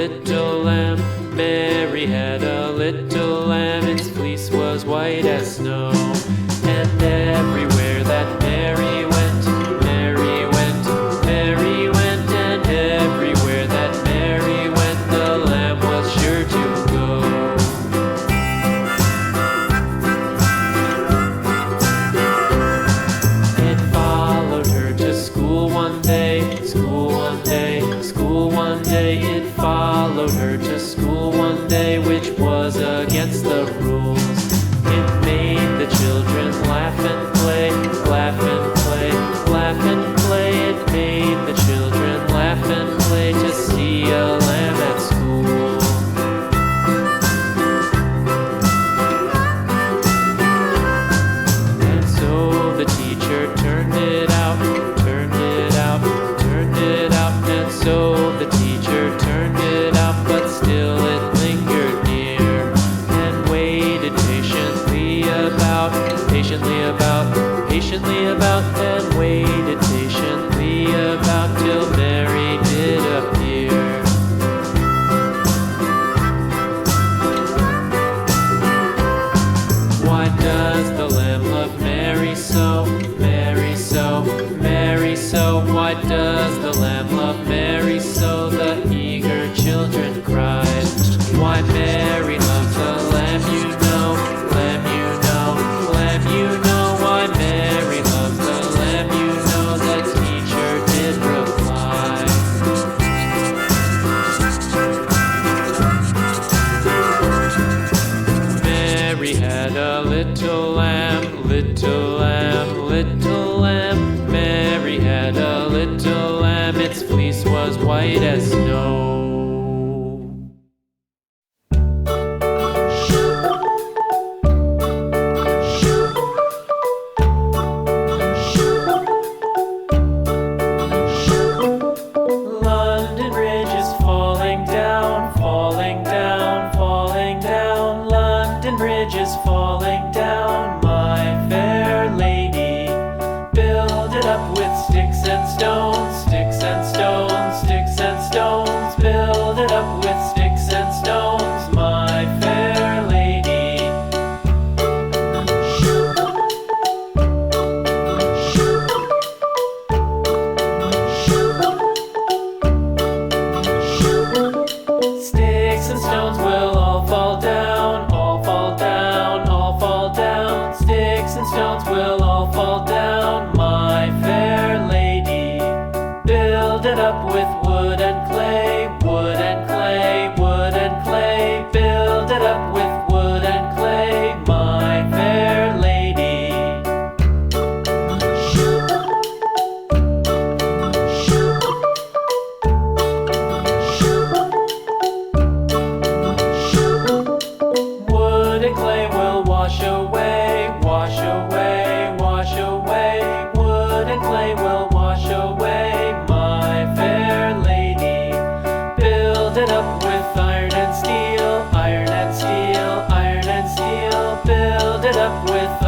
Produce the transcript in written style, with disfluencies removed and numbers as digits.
little lamb. Mary had a little lamb, its fleece was white as snow. And everywhere that Mary went, Mary went, Mary went, and everywhere that Mary went, the lamb was sure to go. It followed her to school one day, school one day, school one day. It followed her to school one day, which was against the rules. It made the children laugh and play, laugh and play, laugh and play. It made the children laugh and play to see a lamb at school. And so the teacher turned it out, turned it out, turned it out. And so the teacher turned it out, but still it lingered near and waited patiently about, patiently about, and waited patiently about till Mary did appear. Why does the lamb love Mary so, Mary so, Mary so? Why does the lamb love Mary so? The eager children cried. Why Mary loves the lamb, you know, lamb, you know, lamb, you know. Why Mary loves the lamb, you know, the teacher did reply. Mary had a little lamb, little lamb, little lamb. Mary had a little lamb, its fleece was white as snow. London Bridge is falling down, falling down, falling down. London Bridge is falling down, my fair lady. Build it up with sticks and stones, sticks and stones, sticks and stones. Build it up with sticks and stones, my fair lady. Sticks and stones will all fall down, all fall down, all fall down. Sticks and stones will all fall down, my fair lady. Build it up with wood and clay, wood and clay, wood and clay. Build it up with wood and clay, my fair lady. Wood and clay will wash away, wash away, wash away. Wood and clay will wash away, my fair lady. Build it up with iron and steel, iron and steel, iron and steel. Build it up with